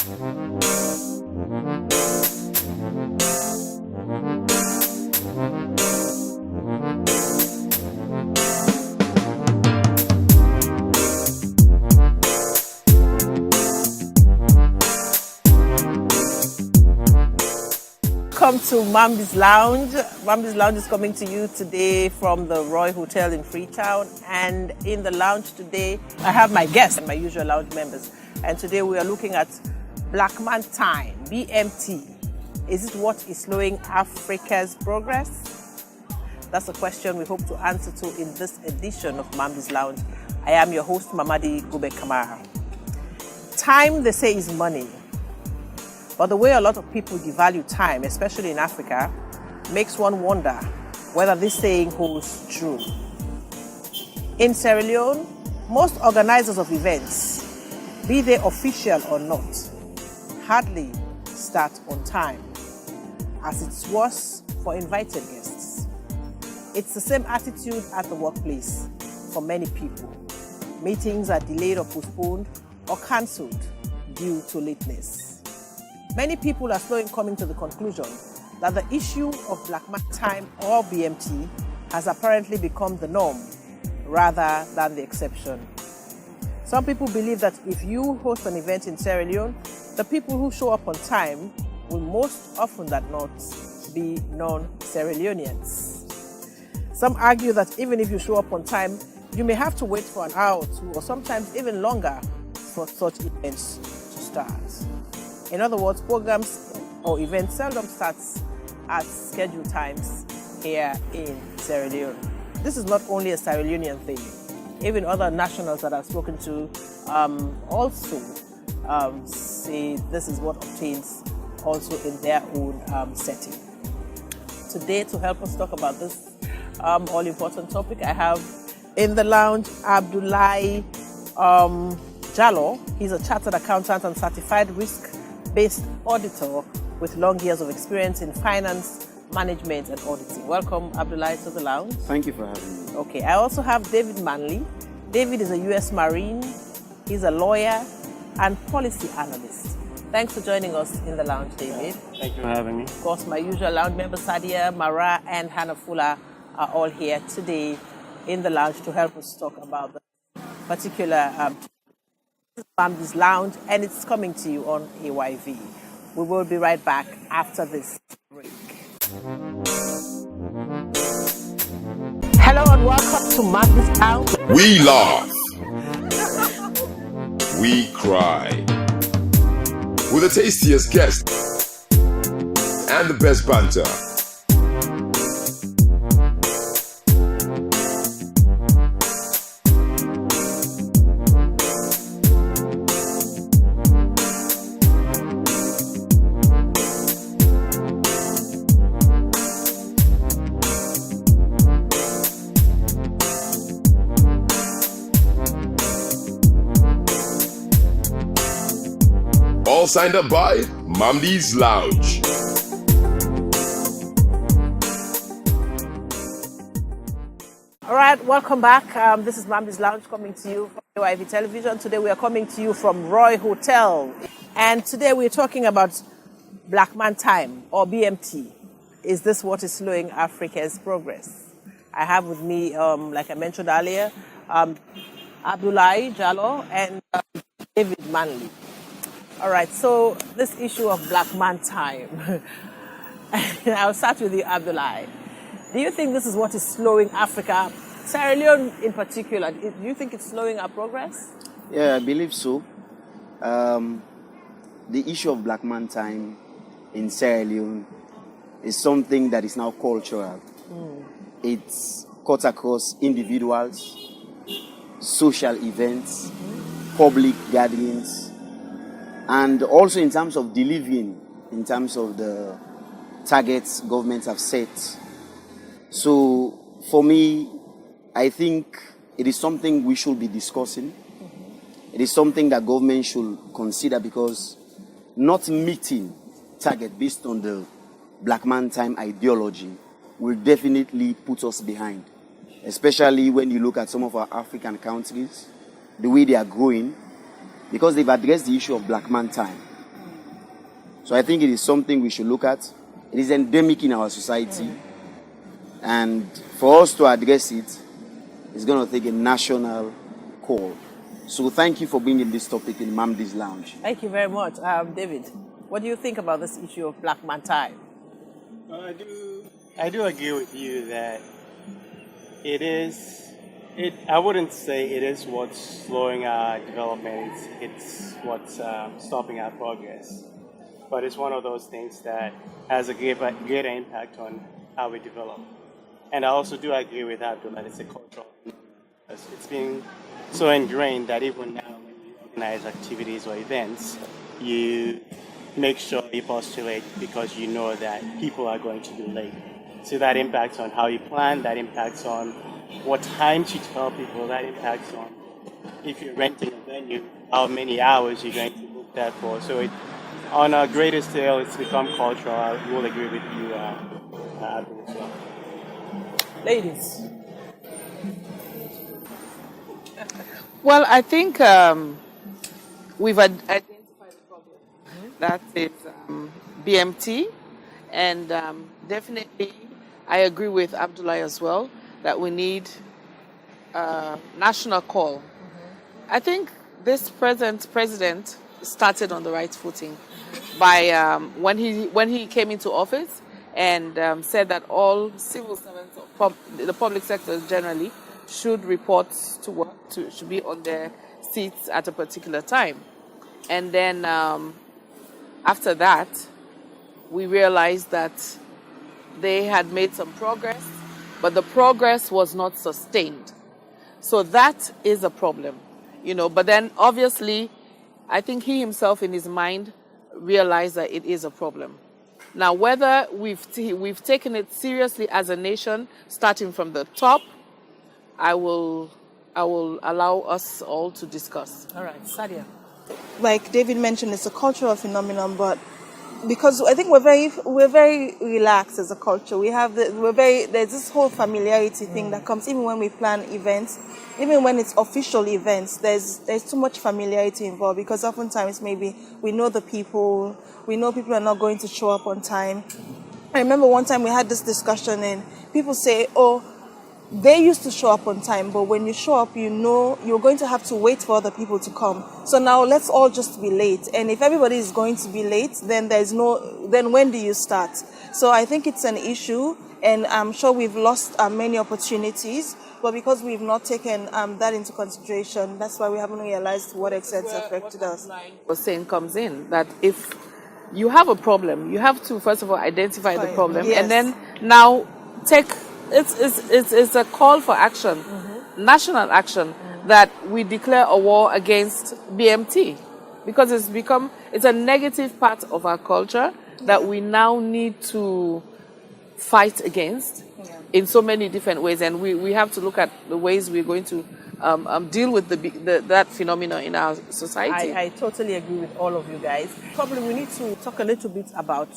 Welcome to Mamdi's Lounge. Mamdi's Lounge is coming to you today from the Roy Hotel in Freetown. And in the lounge today, I have my guests and my usual lounge members. And today we are looking at Black Man Time, BMT. Is it what is slowing Africa's progress? That's a question we hope to answer to in this edition of Mamdi's Lounge. I am your host, Mamdi Kamara. Time, they say, is money. But the way a lot of people devalue time, especially in Africa, makes one wonder whether this saying holds true. In Sierra Leone, most organizers of events, be they official or not, hardly start on time, as it was for invited guests. It's the same attitude at the workplace for many people. Meetings are delayed or postponed or cancelled due to lateness. Many people are slow in coming to the conclusion that the issue of Black Man Time or BMT has apparently become the norm rather than the exception. Some people believe that if you host an event in Sierra Leone, the people who show up on time will most often than not be non-Sierra Leoneans. Some argue that even if you show up on time, you may have to wait for an hour or two, or sometimes even longer, for such events to start. In other words, programs or events seldom start at scheduled times here in Sierra Leone. This is not only a Sierra Leonean thing. Even other nationals that I've spoken to also say this is what obtains also in their own setting. Today, to help us talk about this all-important topic, I have in the lounge Abdullahi Jallo. He's a chartered accountant and certified risk-based auditor with long years of experience in finance, management, and auditing. Welcome, Abdullahi, to the lounge. Thank you for having me. Okay, I also have David Manley. David is a U.S. Marine. He's a lawyer and policy analyst. Thanks for joining us in the lounge, David. Thank you for having me. Of course, my usual lounge members, Sadia, Mara, and Hannah Fuller, are all here today in the lounge to help us talk about the particular Mamdi's Lounge, and it's coming to you on AYV. We will be right back after this break. Hello and welcome to Mamdi's Lounge. We laugh. We cry. With the tastiest guests and the best banter. All signed up by Mamdi's Lounge. All right, welcome back. This is Mamdi's Lounge coming to you from AYV Television. Today we are coming to you from Roy Hotel. And today we're talking about Black Man Time or BMT. Is this what is slowing Africa's progress? I have with me, like I mentioned earlier, Abdullahi Jallo and David Manley. All right, so this issue of Black Man Time. I'll start with you, Abdullahi. Do you think this is what is slowing Africa, Sierra Leone in particular? Do you think it's slowing our progress? Yeah, I believe so. The issue of Black Man Time in Sierra Leone is something that is now cultural. It's cut across individuals, social events, public gatherings, and also in terms of delivering, in terms of the targets governments have set. So for me, I think it is something we should be discussing. It is something that government should consider, because not meeting target based on the Black Man Time ideology will definitely put us behind, especially when you look at some of our African countries, the way they are growing, because they've addressed the issue of Black Man Time. So I think it is something we should look at. It is endemic in our society. And for us to address it, it's going to take a national call. So thank you for bringing this topic in Mamdi's Lounge. Thank you very much. David, what do you think about this issue of Black Man Time? Well, I do agree with you that I wouldn't say it is what's slowing our development. It's what's stopping our progress. But it's one of those things that has a greater impact on how we develop. And I also do agree with Abdul that it's a cultural thing. It's been so ingrained that even now when you organize activities or events, you make sure you postulate because you know that people are going to be late. So that impacts on how you plan, that impacts on what time to tell people, that impacts on if you're renting a venue, how many hours you're going to book that for. So on a greater scale, it's become cultural. I will agree with you, Abdul, as well. Ladies. Well, I think we've identified the problem. That is BMT. And definitely, I agree with Abdullah as well that we need a national call. I think this present president started on the right footing by when he came into office and said that all civil servants, the public sector generally, should report to work, should be on their seats at a particular time. And then after that, we realized that they had made some progress, but the progress was not sustained. So that is a problem, But then obviously, I think he himself in his mind realized that it is a problem. Now, whether we've taken it seriously as a nation, starting from the top, I will allow us all to discuss. All right, Sadia. Like David mentioned, it's a cultural phenomenon, but because I think we're very relaxed as a culture. There's this whole familiarity thing that comes even when we plan events, even when it's official events. There's too much familiarity involved because oftentimes maybe we know the people, we know people are not going to show up on time. I remember one time we had this discussion and people say, "Oh, they used to show up on time, but when you show up, you're going to have to wait for other people to come. So now let's all just be late. And if everybody is going to be late, then then when do you start?" So I think it's an issue, and I'm sure we've lost many opportunities, but because we've not taken that into consideration, that's why we haven't realized what extent it's affected us. What saying comes in that if you have a problem, you have to first of all identify the problem, yes. and then now take. It's a call for action, national action, that we declare a war against BMT, because it's a negative part of our culture that we now need to fight against in so many different ways, and we have to look at the ways we're going to deal with that phenomenon in our society. I totally agree with all of you guys. Probably we need to talk a little bit about,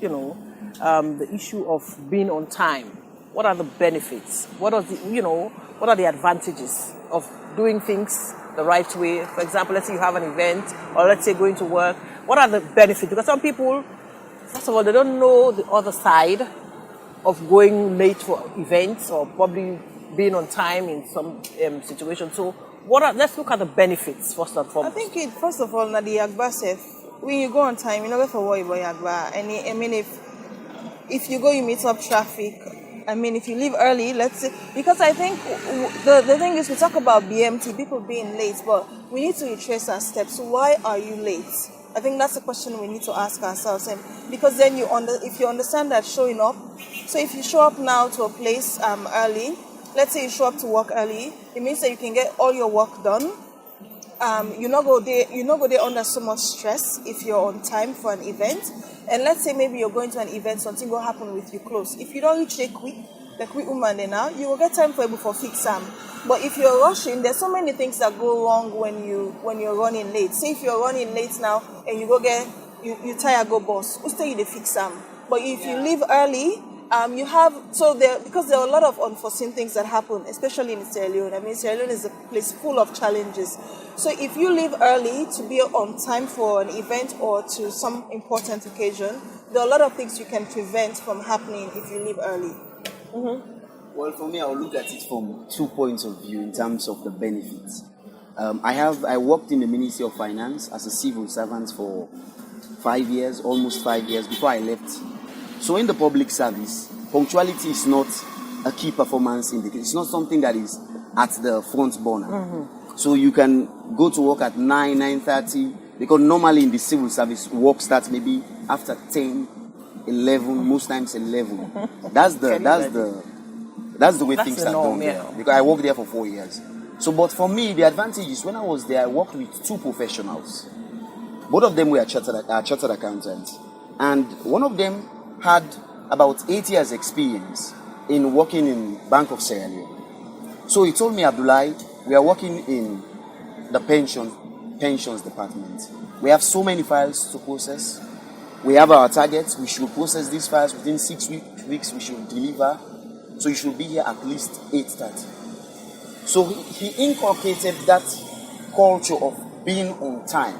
the issue of being on time. What are the benefits? What are the advantages of doing things the right way? For example, let's say you have an event, or let's say going to work. What are the benefits? Because some people, first of all, they don't know the other side of going late for events or probably being on time in some situations. So let's look at the benefits first and foremost. I think first of all, the Agba safe. When you go on time, you don't get for worry about Agba. And if you go, you meet up traffic. If you leave early, let's say, because I think the thing is, we talk about BMT, people being late, but we need to retrace our steps. Why are you late? I think that's a question we need to ask ourselves. And because then if you understand that showing up, so if you show up now to a place early, let's say you show up to work early, it means that you can get all your work done. You're not go there under so much stress if you're on time for an event. And let's say maybe you're going to an event, something will happen with you close. If you don't reach the quick woman there now, you will get time for able for fix them. But if you're rushing, there's so many things that go wrong when you're running late. Say if you're running late now and you go get you tire go boss, who say you the fix them. But if you leave early you have, so there, because there are a lot of unforeseen things that happen, especially in Sierra Leone. I mean, Sierra Leone is a place full of challenges. So if you leave early to be on time for an event or to some important occasion, there are a lot of things you can prevent from happening if you leave early. Well, for me, I'll look at it from 2 points of view in terms of the benefits. I worked in the Ministry of Finance as a civil servant for 5 years, almost 5 years before I left. So in the public service, punctuality is not a key performance indicator. It's not something that is at the front burner. So you can go to work at 9, 9:30, because normally in the civil service, work starts maybe after 10, 11, most times 11. That's the way things are done there. Because I worked there for 4 years. So, but for me, the advantage is when I was there, I worked with 2 professionals. Both of them were chartered accountants. And one of them had about 8 years experience in working in Bank of Sierra Leone. So he told me, Abdullah, we are working in the pensions department. We have so many files to process. We have our targets. We should process these files within 6 weeks. We should deliver. So you should be here at least 8:30. So he inculcated that culture of being on time.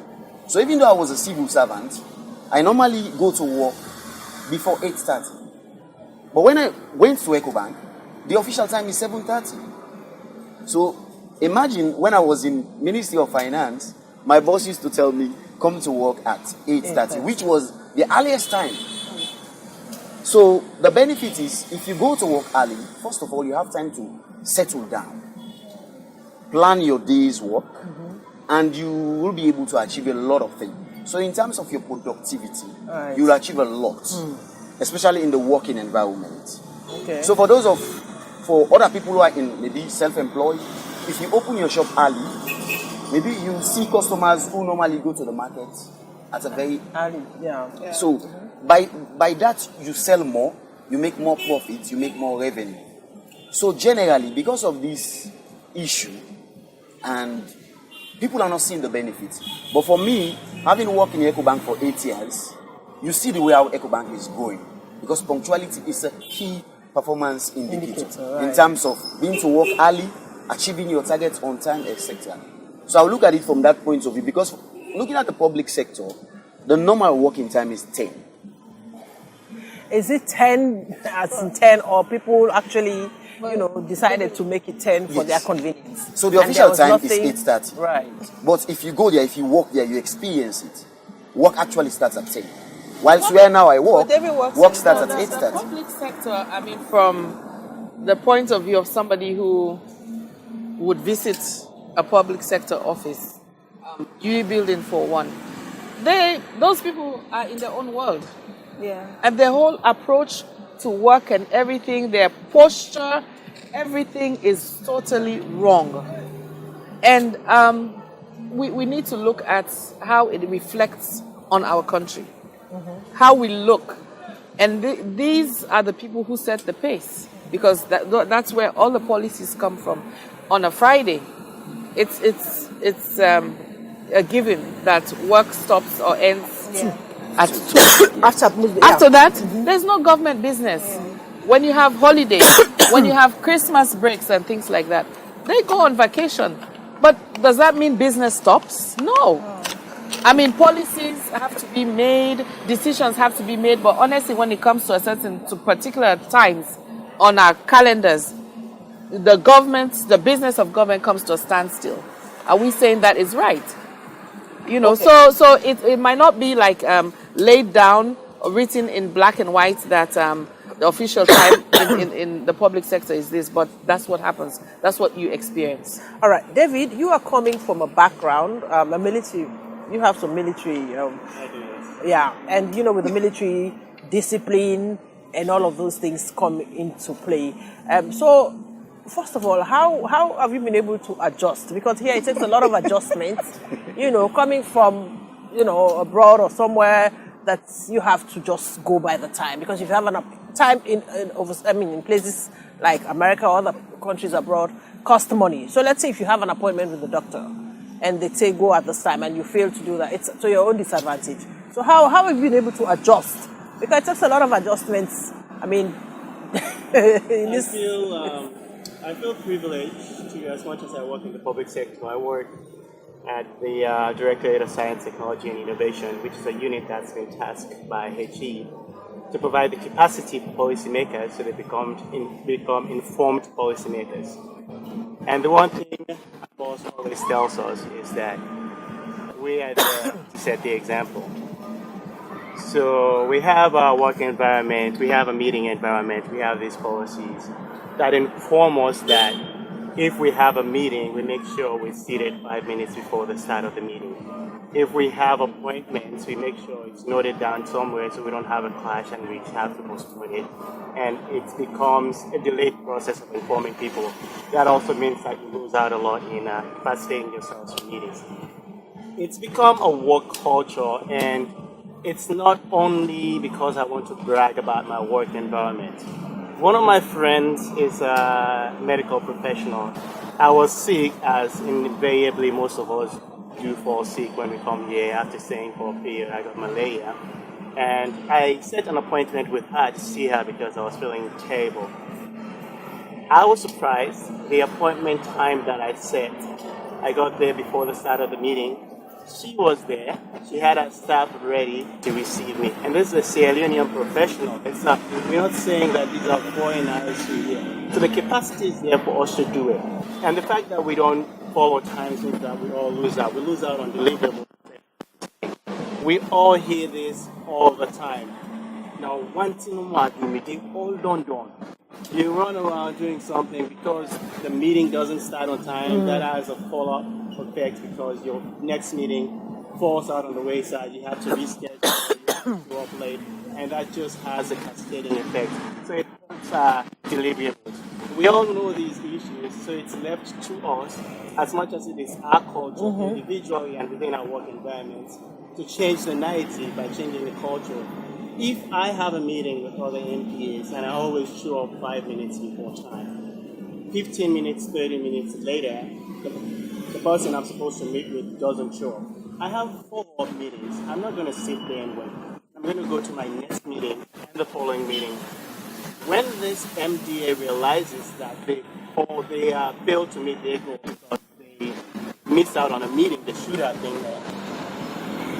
So even though I was a civil servant, I normally go to work before 8:30. But when I went to EcoBank, the official time is 7:30. So imagine when I was in Ministry of Finance, my boss used to tell me, come to work at 8:30, which was the earliest time. So the benefit is, if you go to work early, first of all, you have time to settle down, plan your day's work, and you will be able to achieve a lot of things. So in terms of your productivity, you'll achieve a lot, especially in the working environment. Okay. So for other people who are in maybe self-employed, if you open your shop early, maybe you see customers who normally go to the market at a very early. Yeah. So by that you sell more, you make more profits, you make more revenue. So generally, because of this issue, and people are not seeing the benefits. But for me, having worked in EcoBank for 8 years, you see the way our EcoBank is going. Because punctuality is a key performance indicator in terms of being to work early, achieving your targets on time, etc. So I'll look at it from that point of view, because looking at the public sector, the normal working time is 10. Is it 10 as in 10, or people actually, decided to make it 10 for their convenience? So the official time is 8:30. Right. But if you go there, if you work there, you experience it. Work actually starts at 10. Whilst where now I work starts at 8:30. The public sector, I mean, from the point of view of somebody who would visit a public sector office, UE building for one, those people are in their own world. Yeah. And their whole approach to work and everything, their posture, everything is totally wrong. And we need to look at how it reflects on our country, how we look. And these are the people who set the pace, because that's where all the policies come from. On a Friday, it's a given that work stops or ends at 2. After that, there's no government business. When you have holidays, when you have Christmas breaks and things like that, they go on vacation. But does that mean business stops? No. I mean, policies have to be made, decisions have to be made, but honestly, when it comes to particular times on our calendars, the business of government comes to a standstill. Are we saying that is right? So it might not be like laid down or written in black and white that the official time in the public sector is this, but that's what happens. That's what you experience. All right, David, you are coming from a background, a military. You have some military. I do, yes. Yeah, and with the military, discipline and all of those things come into play. So, first of all, how have you been able to adjust? Because here it takes a lot of adjustments. Coming from abroad or somewhere that you have to just go by the time, because if you have time in places like America or other countries abroad, cost money. So let's say if you have an appointment with the doctor and they say go at this time and you fail to do that, it's to your own disadvantage. So how have you been able to adjust? Because it takes a lot of adjustments. I mean, In I this, feel privileged to, as much as I work in the public sector. I work at the Directorate of Science, Technology and Innovation, which is a unit that's been tasked by HE to provide the capacity for policymakers so they become informed policymakers. And the one thing our boss always tells us is that we are there to set the example. So we have our work environment, we have a meeting environment, we have these policies that inform us that if we have a meeting, we make sure we're seated 5 minutes before the start of the meeting. If we have appointments, we make sure it's noted down somewhere so we don't have a clash and we have to postpone it. And it becomes a delayed process of informing people. That also means that you lose out a lot in capacitating yourselves for meetings. It's become a work culture, and it's not only because I want to brag about my work environment. One of my friends is a medical professional. I was sick, as invariably most of us do fall sick when we come here after staying for a period. I got malaria. And I set an appointment with her to see her because I was feeling terrible. I was surprised. The appointment time that I set, I got there before the start of the meeting. She was there. She had her staff ready to receive me. And this is a Sierra Leonean professional. We're not saying that these are foreigners here. So the capacity is there for us to do it. And the fact that we don't follow times means that we all lose out. We lose out on deliverables. We all hear this all the time. Now, one thing what we make all done. You run around doing something because the meeting doesn't start on time. That has a follow-up effect because your next meeting falls out on the wayside. You have to reschedule, you have to go up late, and that just has a cascading effect. So it hurts deliverables. We all know these issues, so it's left to us, as much as it is our culture, individually and within our work environments, to change the narrative by changing the culture. If I have a meeting with other MPAs and I always show up 5 minutes before time, 15 minutes, 30 minutes later, the person I'm supposed to meet with doesn't show up. I have follow-up meetings. I'm not going to sit there and wait. I'm going to go to my next meeting and the following meeting. When this MDA realizes that they failed to meet their goal because they missed out on a meeting they should have been there,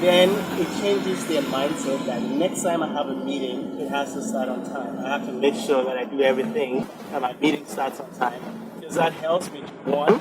then it changes their mindset that next time I have a meeting, it has to start on time. I have to make sure that I do everything and my meeting starts on time. Because that helps me to, one,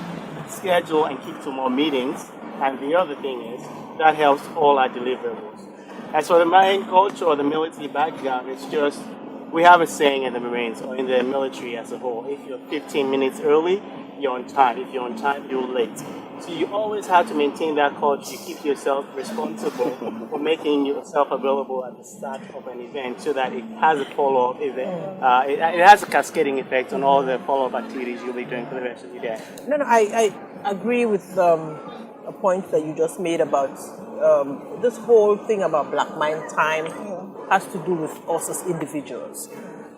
schedule and keep to more meetings. And the other thing is, that helps all our deliverables. As for the Marine culture or the military background, it's just, we have a saying in the Marines or in the military as a whole, if you're 15 minutes early, you're on time. If you're on time, you're late. So you always have to maintain that culture. You keep yourself responsible for making yourself available at the start of an event so that it has a follow-up event. It has a cascading effect on all the follow-up activities you'll be doing for the rest of the day. no, I agree with a point that you just made about this whole thing about Black Mind Time has to do with us as individuals.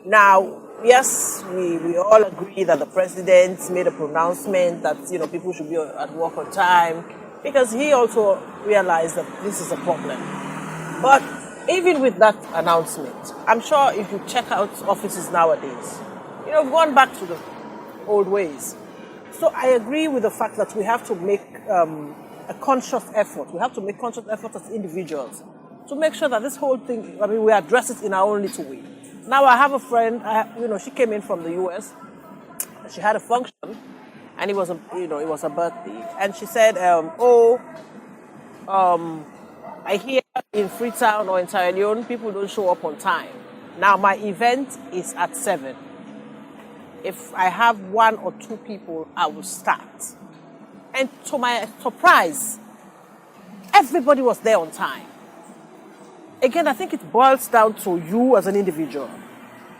Now, yes, we all agree that the president made a pronouncement that people should be at work on time because he also realized that this is a problem. But even with that announcement, I'm sure if you check out offices nowadays, we've gone back to the old ways. So I agree with the fact that we have to make a conscious effort. We have to make conscious effort as individuals to make sure that this whole thing, we address it in our own little way. Now I have a friend, she came in from the US. She had a function, and it was a birthday. And she said, I hear in Freetown or in Sierra Leone, people don't show up on time. Now my event is at 7. If I have 1 or 2 people, I will start. And to my surprise, everybody was there on time. Again, I think it boils down to you as an individual.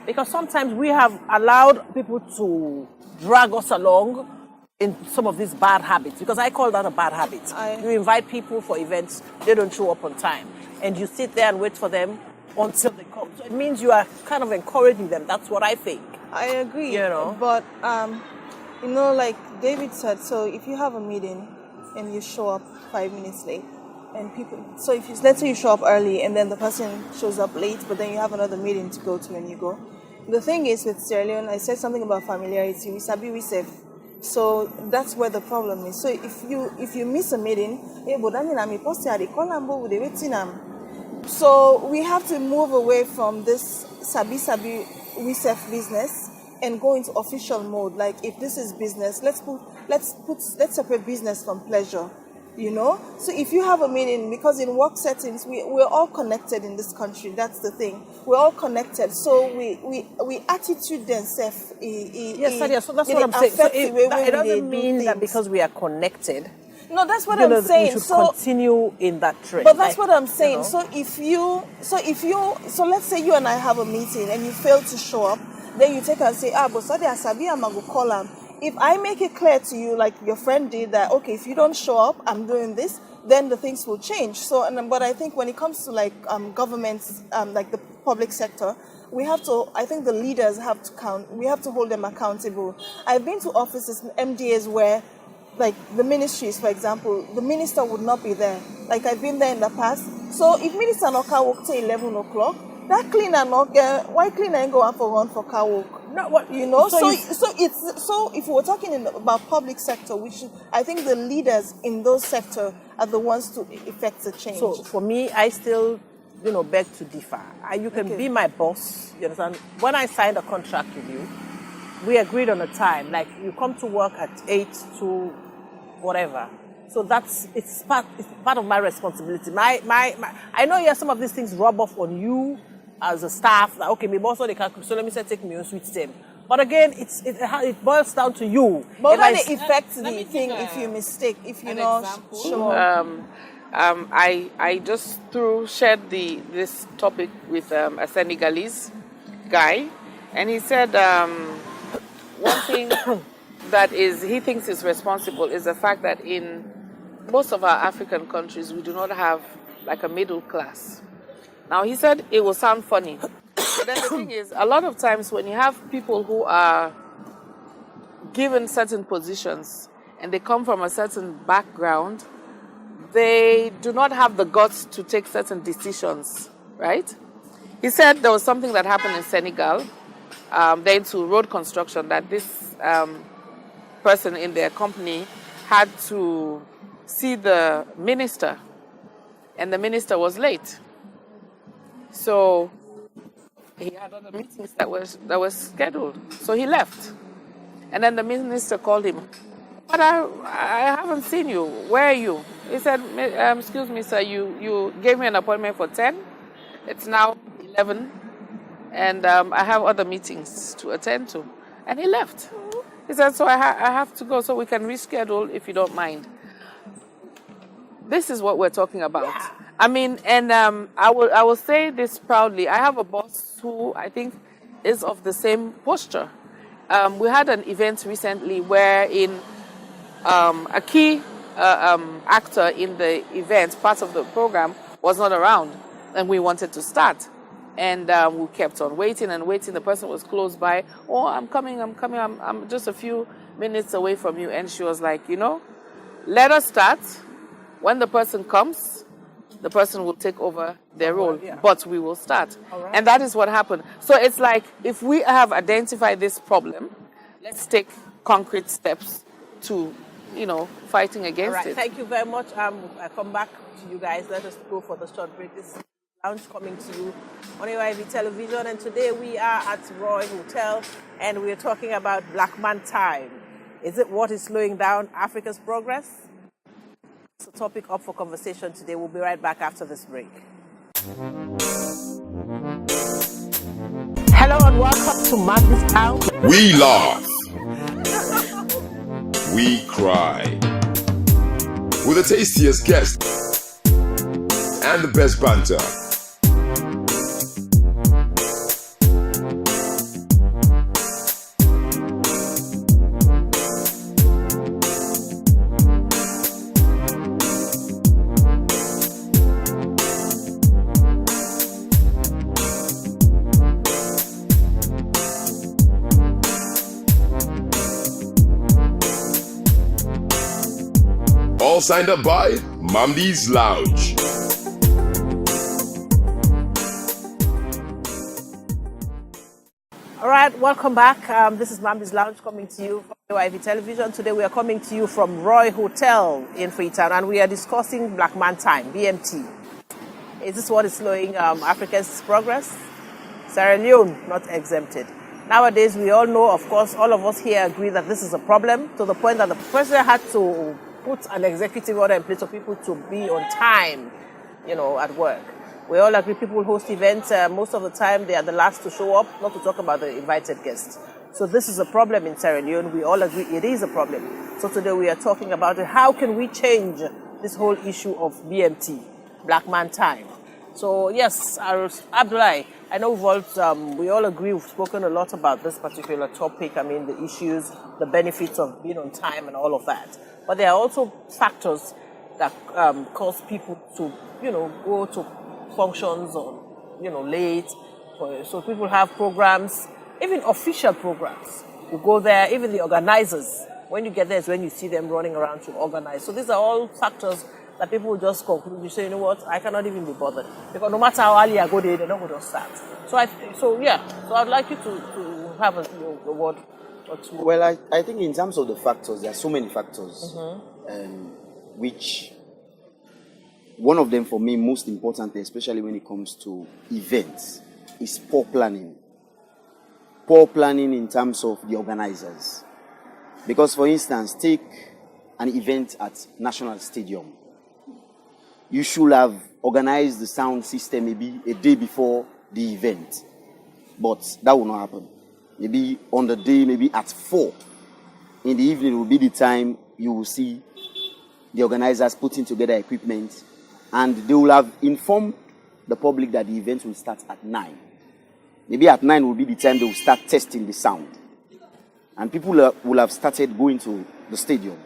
Because sometimes we have allowed people to drag us along in some of these bad habits. Because I call that a bad habit. You invite people for events, they don't show up on time. And you sit there and wait for them until they come. So it means you are kind of encouraging them. That's what I think. I agree. But, like David said, so if you have a meeting and you show up 5 minutes late, and let's say you show up early and then the person shows up late, but then you have another meeting to go to and you go. the thing is with Sierra Leone, I said something about familiarity. We sabi we safe. So that's where the problem is. So if you miss a meeting, hey, but I mean I'm supposed to call am with the waiting am. So we have to move away from this sabi we safe business and go into official mode. Like if this is business, let's separate business from pleasure. You know, so if you have a meeting, because in work settings we're all connected in this country. That's the thing. We're all connected. So we attitude themselves. Yes, Sadia, so that's what I'm saying. So it doesn't mean that because we are connected. No, that's what I'm saying. We should continue in that trend. But that's what I'm saying. You know? So let's say you and I have a meeting and you fail to show up, then you take and say, but Sadia Sabi, I'm gonna call him. If I make it clear to you, like your friend did, that okay, if you don't show up, I'm doing this, then the things will change. So, but I think when it comes to like governments, like the public sector, I think the leaders have to count. We have to hold them accountable. I've been to offices, MDAs, where, like the ministries, for example, the minister would not be there. Like I've been there in the past. So if minister no car work till 11 o'clock, that cleaner not get, why cleaner ain't go out for run for car work? No, what you know, so if we're talking about public sector, I think the leaders in those sectors are the ones to effect the change. So for me, I still, beg to differ. You can be my boss, you understand? When I signed a contract with you, we agreed on a time. Like you come to work at 8 to whatever. So it's part of my responsibility. I know some of these things rub off on you as a staff, that okay, my boss they can, so let me say take me on switch them. But again, it boils down to you. But when it affects the thing, if you mistake, if you not sure. I just shared this topic with a Senegalese guy, and he said one thing that he thinks is responsible is the fact that in most of our African countries we do not have like a middle class. Now, he said it will sound funny, but then the thing is, a lot of times when you have people who are given certain positions and they come from a certain background, they do not have the guts to take certain decisions, right? He said there was something that happened in Senegal, then to road construction, that this person in their company had to see the minister, and the minister was late. So he had other meetings that was scheduled. So he left. And then the minister called him. But I haven't seen you. Where are you? He said, excuse me, sir, you gave me an appointment for 10. It's now 11. And I have other meetings to attend to. And he left. He said, so I have to go so we can reschedule if you don't mind. This is what we're talking about. Yeah. I mean, and I will say this proudly. I have a boss who I think is of the same posture. We had an event recently wherein a key actor in the event, part of the program, was not around, and we wanted to start. And we kept on waiting and waiting. The person was close by. Oh, I'm coming. I'm just a few minutes away from you. And she was like, let us start. When the person comes, the person will take over their role, but we will start. Right. And that is what happened. So it's like, if we have identified this problem, let's take concrete steps to, fighting against it. Thank you very much. I come back to you guys. Let us go for the short break. This is Lounge coming to you on AYV Television. And today we are at Roy Hotel, and we're talking about Black Man Time. Is it what is slowing down Africa's progress? It's a topic up for conversation today. We'll be right back after this break. Hello and welcome to Mamdi's Lounge. We laugh. We cry. With the tastiest guests and the best banter. All signed up by Mamdi's Lounge. All All right, welcome back. This is Mamdi's Lounge coming to you from AYV Television. Today we are coming to you from Roy Hotel in Freetown, and we are discussing Black Man Time, BMT. Is this what is slowing Africa's progress? Sierra Leone, not exempted. Nowadays, we all know, of course, all of us here agree that this is a problem, to the point that the president had to put an executive order in place for people to be on time, at work. We all agree people host events. Most of the time, they are the last to show up, not to talk about the invited guests. So this is a problem in Sierra Leone. We all agree it is a problem. So today we are talking about it. How can we change this whole issue of BMT, Black Man Time? So yes, Abdullahi, I know we all agree, we've spoken a lot about this particular topic. I mean, the issues, the benefits of being on time and all of that. But there are also factors that cause people to, go to functions or, late. So people have programs, even official programs. You go there, even the organizers, when you get there is when you see them running around to organize. So these are all factors that people will just conclude. You say, you know what, I cannot even be bothered. Because no matter how early I go there, they're not going to start. So I'd like you to have a word or two. Well, I think in terms of the factors, there are so many factors, which one of them for me, most importantly, especially when it comes to events, is poor planning. Poor planning in terms of the organizers. Because, for instance, take an event at National Stadium. You should have organized the sound system maybe a day before the event. But that will not happen. Maybe on the day, maybe at 4 in the evening will be the time you will see the organizers putting together equipment, and they will have informed the public that the event will start at 9. Maybe at 9 will be the time they will start testing the sound. And people will have started going to the stadium.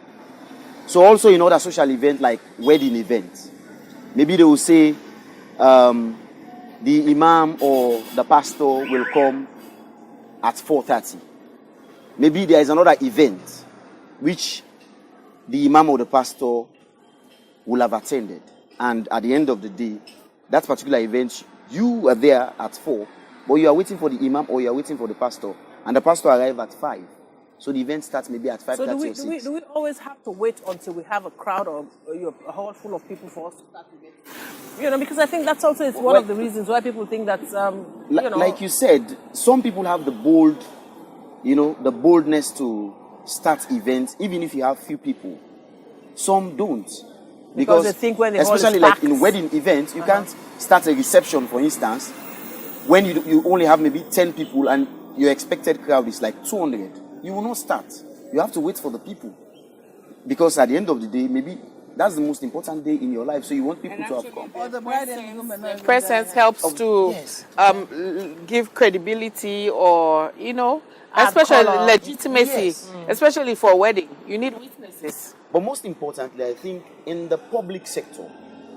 So also in other social events like wedding events, maybe they will say the imam or the pastor will come at 4:30. Maybe there is another event which the imam or the pastor will have attended. And at the end of the day, that particular event, you are there at 4, but you are waiting for the imam or you are waiting for the pastor, and the pastor arrives at 5. So the event starts maybe at 5:30 or 6. Do we always have to wait until we have a crowd or a hall full of people for us to start the event? Because I think that's also one of the reasons why people think that, Like you said, some people have the boldness to start events, even if you have few people. Some don't. Because they think when the hall is especially like packed. in wedding events, you can't start a reception, for instance, when you only have maybe 10 people and your expected crowd is like 200. You will not start. You have to wait for the people. Because at the end of the day, maybe that's the most important day in your life, so you want people to have come. The presence helps to give credibility or, especially color. legitimacy, especially for a wedding. You need witnesses. But most importantly, I think in the public sector,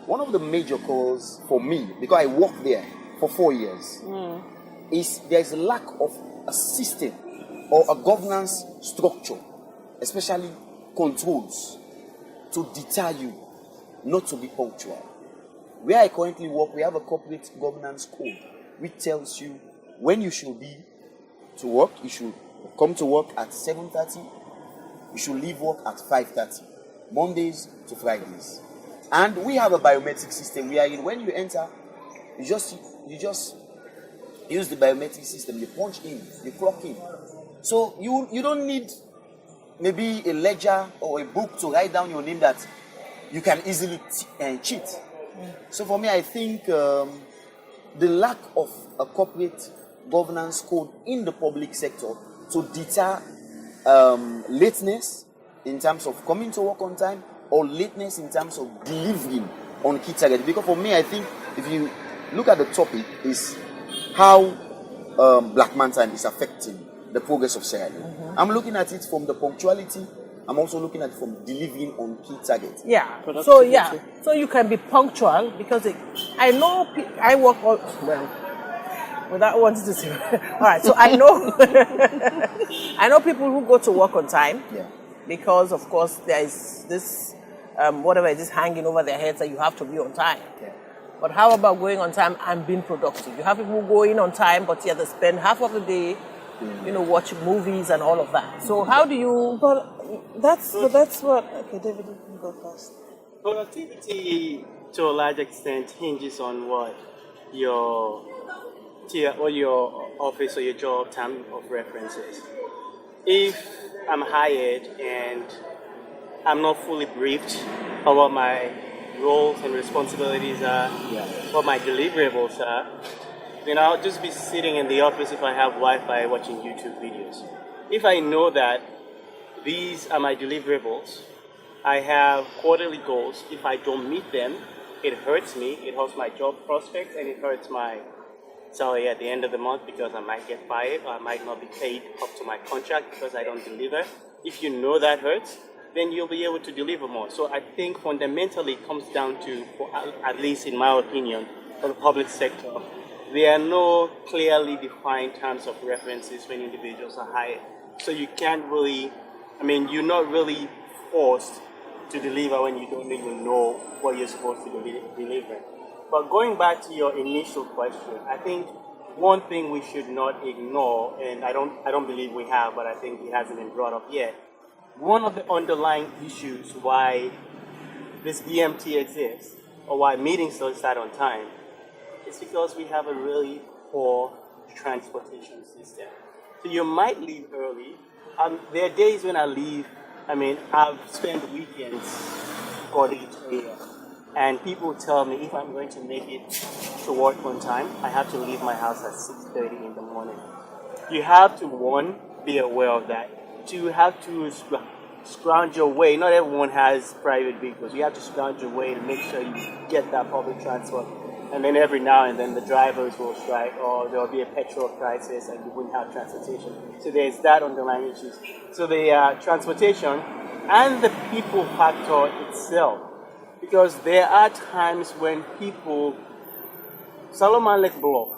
one of the major causes for me, because I worked there for 4 years, is there's a lack of a system or a governance structure, especially controls, to deter you not to be punctual. Where I currently work, we have a corporate governance code which tells you when you should be to work. You should come to work at 7:30. You should leave work at 5:30, Mondays to Fridays. And we have a biometric system wherein when you enter, you just use the biometric system. You punch in, you clock in. So you don't need maybe a ledger or a book to write down your name that you can easily cheat. So for me, I think the lack of a corporate governance code in the public sector to deter lateness in terms of coming to work on time or lateness in terms of delivering on key target. Because for me, I think if you look at the topic, is how Black Man Time is affecting the progress of Sierra Leone. I'm looking at it from the punctuality. I'm also looking at it from delivering on key targets. Yeah. So you can be punctual because I know I work all well. Without wanting to say, all right. So I know I know people who go to work on time. Yeah. Because of course there is this whatever it is hanging over their heads that you have to be on time. Yeah. But how about going on time and being productive? You have people who go in on time, but yet they spend half of the day watching movies and all of that. So how do you? But that's what. Okay, David, you can go first. Productivity, to a large extent, hinges on what your office or your job term of reference is. If I'm hired and I'm not fully briefed on what my roles and responsibilities are, what my deliverables are, then I'll just be sitting in the office if I have Wi-Fi watching YouTube videos. If I know that these are my deliverables, I have quarterly goals. If I don't meet them, it hurts me, it hurts my job prospects, and it hurts my salary at the end of the month because I might get fired or I might not be paid up to my contract because I don't deliver. If you know that hurts, then you'll be able to deliver more. So I think fundamentally it comes down to, at least in my opinion, for the public sector, there are no clearly defined terms of references when individuals are hired. So you can't really, you're not really forced to deliver when you don't even know what you're supposed to deliver. But going back to your initial question, I think one thing we should not ignore, and I don't believe we have, but I think it hasn't been brought up yet. One of the underlying issues why this BMT exists, or why meetings don't start on time, is because we have a really poor transportation system. So you might leave early. There are days when I leave, I've spent weekends going to area. And people tell me if I'm going to make it to work on time, I have to leave my house at 6:30 in the morning. You have to, one, be aware of that. Two, you have to scrounge your way. Not everyone has private vehicles. You have to scrounge your way to make sure you get that public transport. And then every now and then the drivers will strike, or there will be a petrol crisis and you wouldn't have transportation. So there's that underlying issues. So the transportation and the people factor itself. Because there are times when people, Solomon Lake Bluff,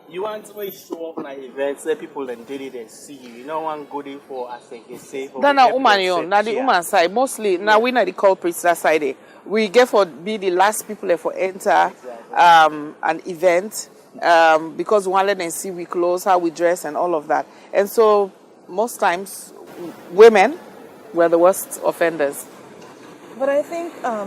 you want to show up on an event, say people and did it and see you. You don't want go there for, I think, it's safe. That's not woman, not the woman side. Mostly, now we not the culprits that side. We get for be the last people for enter an event because we want to let them see we clothes, how we dress, and all of that. And so most times, women were the worst offenders. But I think I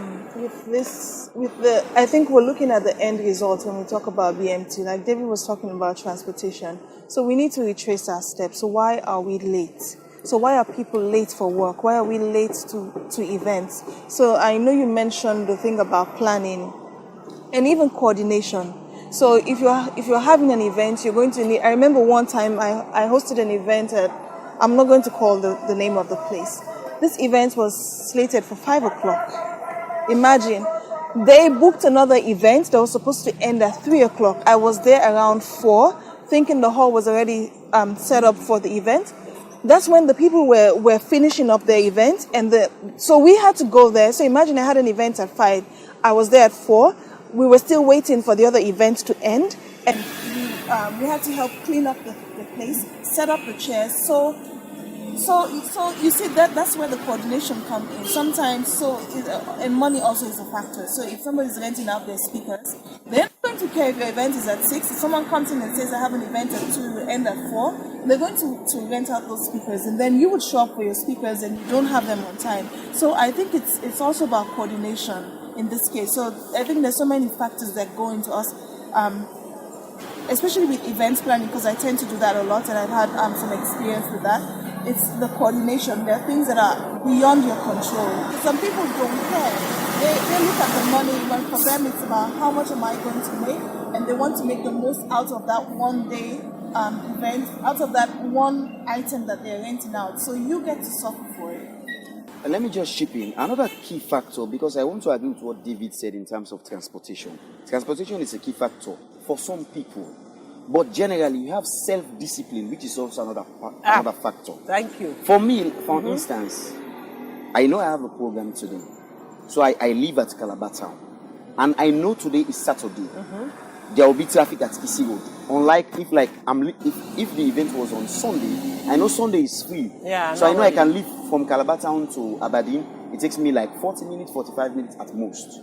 think we're looking at the end result when we talk about BMT. Like David was talking about transportation. So we need to retrace our steps. So why are we late? So why are people late for work? Why are we late to events? So I know you mentioned the thing about planning and even coordination. So if you're having an event, you're going to need. I remember one time I hosted an event at. I'm not going to call the name of the place. This event was slated for 5 o'clock. Imagine, they booked another event that was supposed to end at 3 o'clock. I was there around 4, thinking the hall was already set up for the event. That's when the people were finishing up their event, so we had to go there. So imagine I had an event at 5. I was there at 4. We were still waiting for the other event to end, and we had to help clean up the place, set up the chairs. So you see that's where the coordination comes in. Sometimes, and money also is a factor. So if somebody's renting out their speakers, they're not going to care if your event is at 6. If someone comes in and says I have an event at 2, end at 4, they're going to rent out those speakers, and then you would show up for your speakers and you don't have them on time. So I think it's also about coordination in this case. So I think there's so many factors that go into us. Especially with events planning, because I tend to do that a lot, and I've had some experience with that. It's the coordination. There are things that are beyond your control. Some people don't care. They look at the money, but for them it's about how much am I going to make, and they want to make the most out of that one day event, out of that one item that they're renting out. So you get to suffer for it. And let me just chip in. Another key factor, because I want to agree with what David said in terms of transportation. Transportation is a key factor for some people. But generally, you have self-discipline, which is also another factor. Thank you. For me, for instance, I know I have a program today. So I live at Calabar Town. And I know today is Saturday. There will be traffic at Isi Road. Unlike if the event was on Sunday, I know Sunday is free. Yeah, so I know I can leave from Calabar Town to Aberdeen. It takes me like 40 minutes, 45 minutes at most.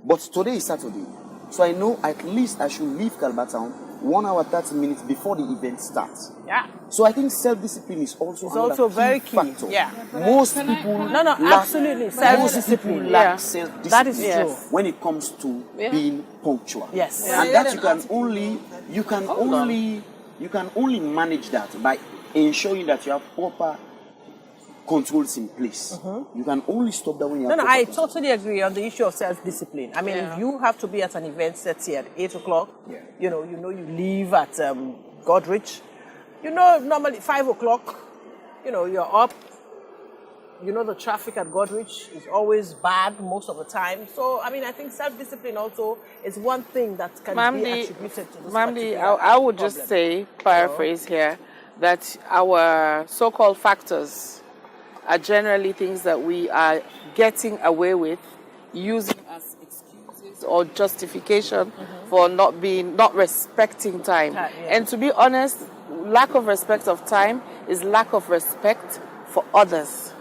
But today is Saturday. So I know at least I should leave Calabar Town 1 hour 30 minutes before the event starts. Yeah. So I think self-discipline is also It's another also very key. factor. Yeah. Most people No, lack, absolutely. most Self-discipline. people lack Yeah. self-discipline. That is Yes. true. When it comes to being punctual. Yes. And that you can only manage that by ensuring that you have proper controls in place. You can only stop that when you have No, proper I controls. totally agree on the issue of self-discipline. I mean, if you have to be at an event, let's say at 8 o'clock, Yeah. you leave at Godrich, normally 5 o'clock, you're up. The traffic at Godrich is always bad most of the time. So, I mean, I think self-discipline also is one thing that can be attributed to this Mamdi, particular I would problem. just say, paraphrase here, that our so-called factors are generally things that we are getting away with using as excuses or justification for not respecting time. Yeah. And to be honest, lack of respect of time is lack of respect for others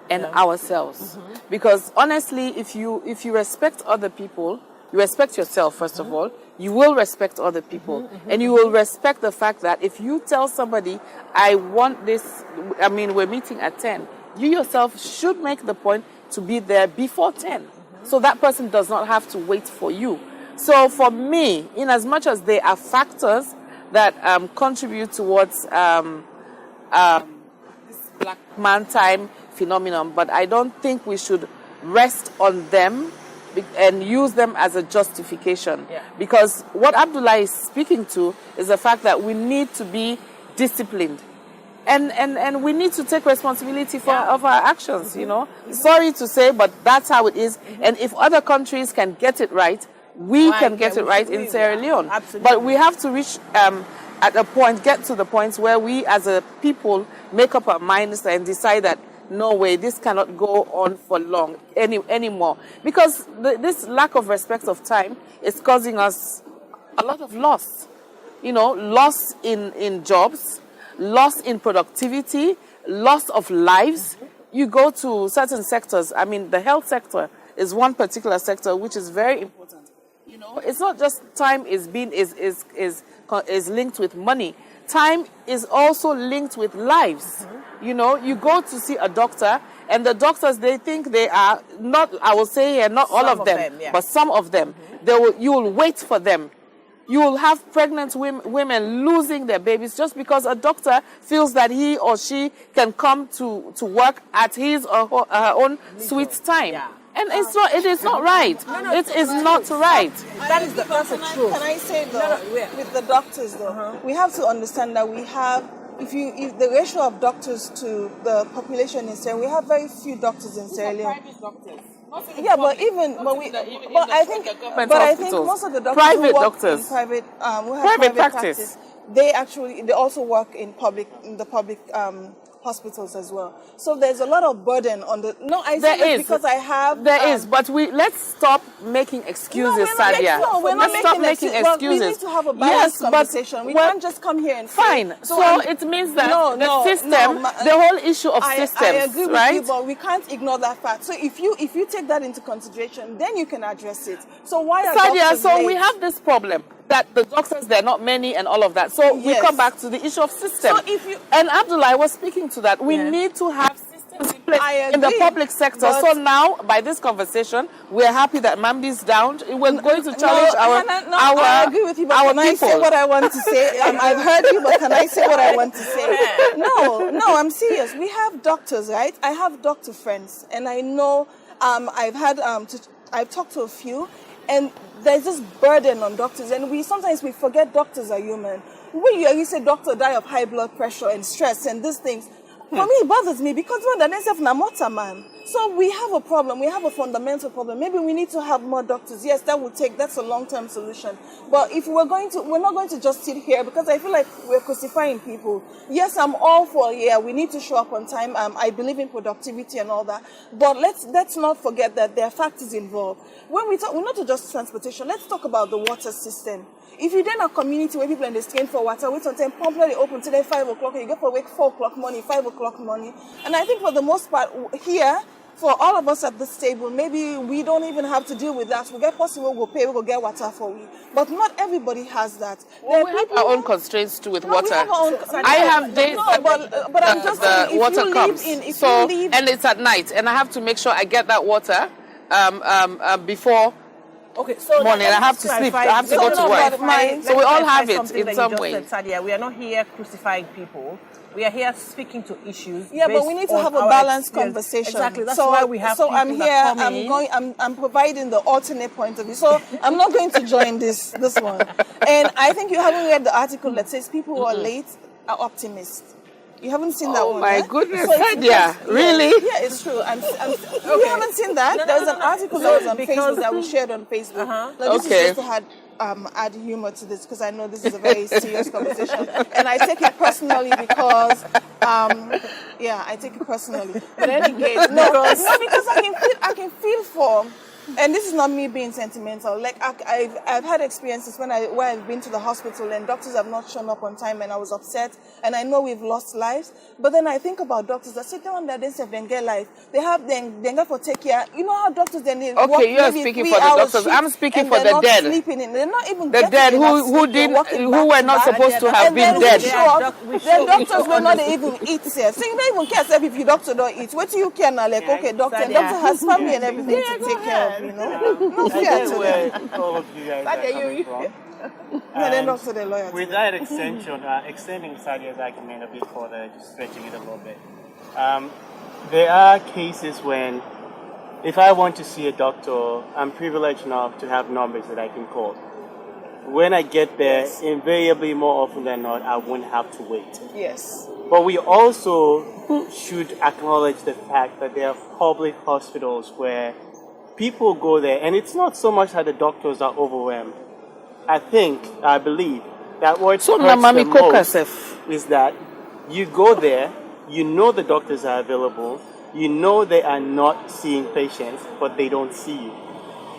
and ourselves. Because honestly, if you respect other people, you respect yourself first of all, you will respect other people. And you will respect the fact that if you tell somebody, I want this, we're meeting at 10, you yourself should make the point to be there before 10. So that person does not have to wait for you. So for me, in as much as there are factors that contribute towards this black man time phenomenon, but I don't think we should rest on them and use them as a justification. Yeah. Because what Abdullah is speaking to is the fact that we need to be disciplined. And we need to take responsibility of our actions, Sorry to say, but that's how it is. And if other countries can get it right, we can get it right in Sierra Leone. Absolutely. But we have to reach get to the point where we as a people make up our minds and decide that no way, this cannot go on for long anymore. Because this lack of respect of time is causing us a lot of loss. Loss in jobs, loss in productivity, loss of lives. You go to certain sectors. The health sector is one particular sector which is very important. It's not just time is linked with money. Time is also linked with lives. You go to see a doctor, and the doctors, they think they are not, I will say here, not all of them, but some of them. You will wait for them. You will have pregnant women losing their babies just because a doctor feels that he or she can come to work at his or her own sweet time. Yeah. And it is not right. It is not right. That's the truth. Can I say though, with the doctors though, we have to understand that we have, if the ratio of doctors to the population in Sierra Leone, we have very few doctors in Sierra Leone. Yeah, but I think most of the doctors private who work doctors, in private practice, they also work in the public hospitals as well. So there's a lot of burden on the. No, I say this because I have. There is, but let's stop making excuses, Sadia. We're not stop making excuses. Well, we need to have a balanced conversation. We can't just come here and fine. So it means that the system, the whole issue of systems, I agree with right? you, but we can't ignore that fact. So if you take that into consideration, then you can address it. So why are Sadia, doctors late? we have this problem that the doctors, they're not many and all of that. So we come back to the issue of system. So and Abdullah was speaking to that. We need to have systems in place in the public sector. So now, by this conversation, we're happy that Mamdi's down. We're going to challenge I agree with you, but can I say what I want to say? I've heard you, but can I say what I want to say? No, I'm serious. We have doctors, right? I have doctor friends, and I know I've talked to a few, and there's this burden on doctors, and we sometimes forget doctors are human. When you say doctor die of high blood pressure and stress and these things, for me it bothers me because man. So we have a problem. We have a fundamental problem. Maybe we need to have more doctors. Yes, that's a long-term solution. But if we're not going to just sit here because I feel like we're crucifying people. Yes, I'm all for we need to show up on time. I believe in productivity and all that. But let's not forget that there are factors involved. When we talk, we're not just transportation. Let's talk about the water system. If you then a community where people in the skin for water, wait until pump they open today 5 o'clock, and you get for wake 4 o'clock morning, 5 o'clock morning. And I think for the most part here, for all of us at this table, maybe we don't even have to deal with that. We get possible, we'll pay, we'll get water for we. But not everybody has that. Well, we have our own constraints too with water. We have our own, I have days but I'm just saying, if water you comes. And it's at night, and I have to make sure I get that water before morning. I have to sleep. I have to go to work. So we all have it in some way. Sadia, we are not here crucifying people. We are here speaking to issues. Yeah, but we need to have a balanced conversation. Exactly. That's why we have. So I'm here. I'm providing the alternate point of view. So I'm not going to join this one. And I think you haven't read the article that says people who are late are optimists. You haven't seen that one? Oh my goodness, so Sadia, really? Yeah, it's true. You haven't seen that? There was an article that was on Facebook that we shared on Facebook. This is just to add humor to this, because I know this is a very serious conversation, and I take it personally because, I take it personally. But anyway, because I can feel for. And this is not me being sentimental. Like I've had experiences where I've been to the hospital and doctors have not shown up on time, and I was upset. And I know we've lost lives, but then I think about doctors that sit down there, they say they get life. They have then get for take care. You know how doctors then they work you are speaking for the doctors. I'm speaking for the dead. They're not even the dead who were not supposed to have been dead. The doctors will not even eat here. So you don't even care if your doctor don't eat. What do you care now? Like doctor has family and everything to take care of. You know, no fear to them. All of you guys are coming from. With that extending Sadia's argument a bit further, just stretching it a little bit. There are cases when, if I want to see a doctor, I'm privileged enough to have numbers that I can call. When I get there, invariably, more often than not, I won't have to wait. Yes. But we also should acknowledge the fact that there are public hospitals where people go there, and it's not so much that the doctors are overwhelmed. I believe that what hurts the most is that you go there, you know the doctors are available, you know they are not seeing patients, but they don't see you.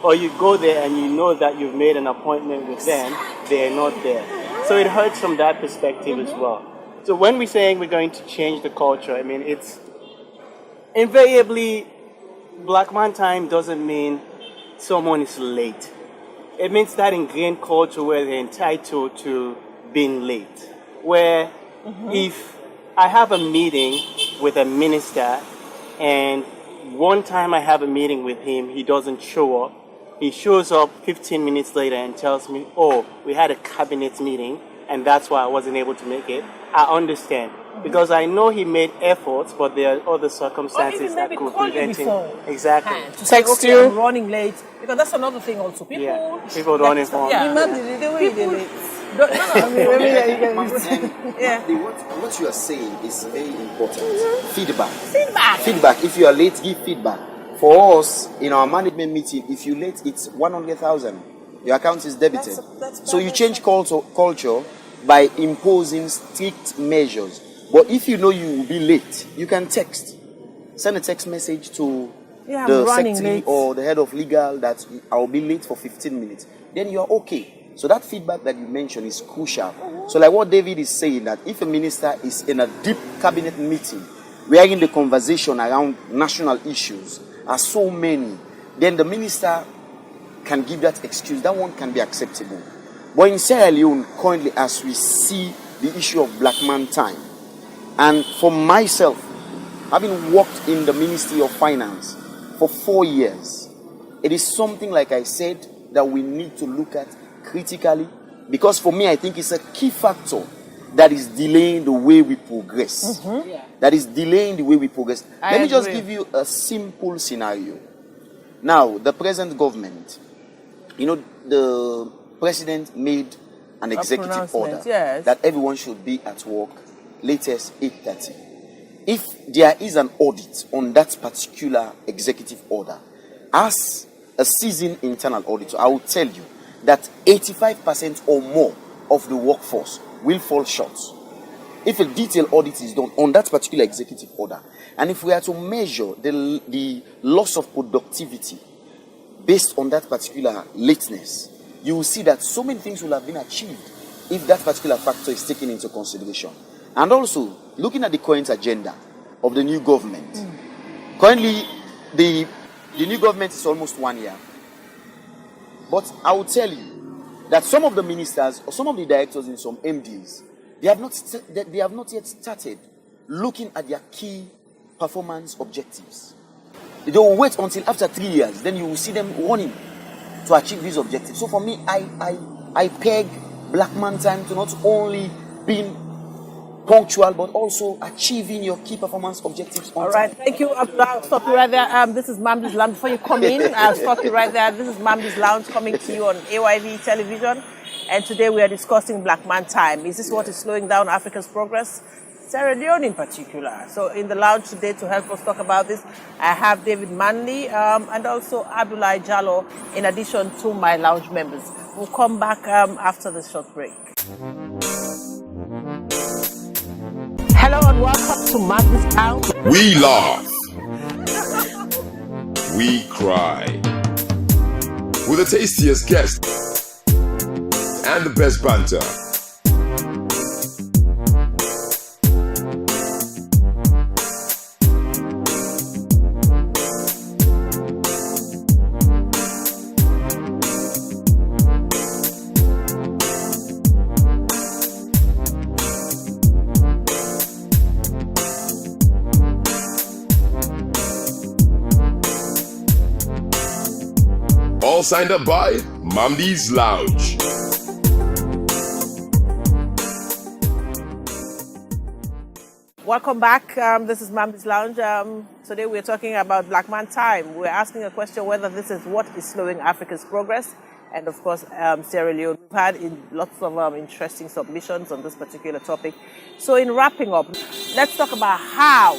Or you go there and you know that you've made an appointment with them, they're not there. So it hurts from that perspective as well. So when we're saying we're going to change the culture, I mean, it's invariably, Black Man Time doesn't mean someone is late. It means that ingrained culture where they're entitled to being late. Where if I have a meeting with a minister and one time I have a meeting with him, he doesn't show up. He shows up 15 minutes later and tells me, oh, we had a cabinet meeting and that's why I wasn't able to make it. I understand. Because I know he made efforts, but there are other circumstances that could prevent him. Exactly. To say, okay, I'm running late. Because that's another thing also. People running for What you are saying is very important. Feedback. If you are late, give feedback. For us, in our management meeting, if you're late, it's 100,000. Your account is debited. So you change culture by imposing strict measures. But if you know you will be late, you can text. Send a text message to the secretary or the head of legal that I will be late for 15 minutes. Then you are okay. So that feedback that you mentioned is crucial. So like what David is saying, that if a minister is in a deep cabinet meeting, wherein the conversation around national issues are so many, then the minister can give that excuse. That one can be acceptable. But in Sierra Leone, currently, as we see the issue of Black Man Time, and for myself, having worked in the Ministry of Finance for 4 years, it is something, like I said, that we need to look at critically, because for me, I think it's a key factor that is delaying the way we progress. That is delaying the way we progress. Let me just give you a simple scenario. Now, the present government, the president made an executive order that everyone should be at work latest 8:30. If there is an audit on that particular executive order, as a seasoned internal auditor, I will tell you that 85% or more of the workforce will fall short. If a detailed audit is done on that particular executive order, and if we are to measure the loss of productivity based on that particular lateness, you will see that so many things will have been achieved if that particular factor is taken into consideration. And also, looking at the current agenda of the new government, currently the new government is almost 1 year. But I will tell you that some of the ministers or some of the directors in some MDs, they have not yet started looking at their key performance objectives. They will wait until after 3 years, then you will see them running to achieve these objectives. So for me, I peg Black Man Time to not only being punctual, but also achieving your key performance objectives on All right, time. thank you. I'll stop you right there. This is Mamdi's Lounge. Before you come in, I'll stop you right there. This is Mamdi's Lounge coming to you on AYV television. And today we are discussing Black Man Time. Is this what is slowing down Africa's progress? Sierra Leone in particular. So in the lounge today to help us talk about this, I have David Manley and also Abdullah Jallo, in addition to my lounge members. We'll come back after the short break. Hello and welcome to Mamdi's Lounge. We laugh. We cry. With the tastiest guests and the best banter. All signed up by Mamdi's Lounge. Welcome back. This is Mamdi's Lounge. Today we're talking about Black Man Time. We're asking a question whether this is what is slowing Africa's progress. And of course, Sierra Leone. We've had lots of interesting submissions on this particular topic. So in wrapping up, let's talk about how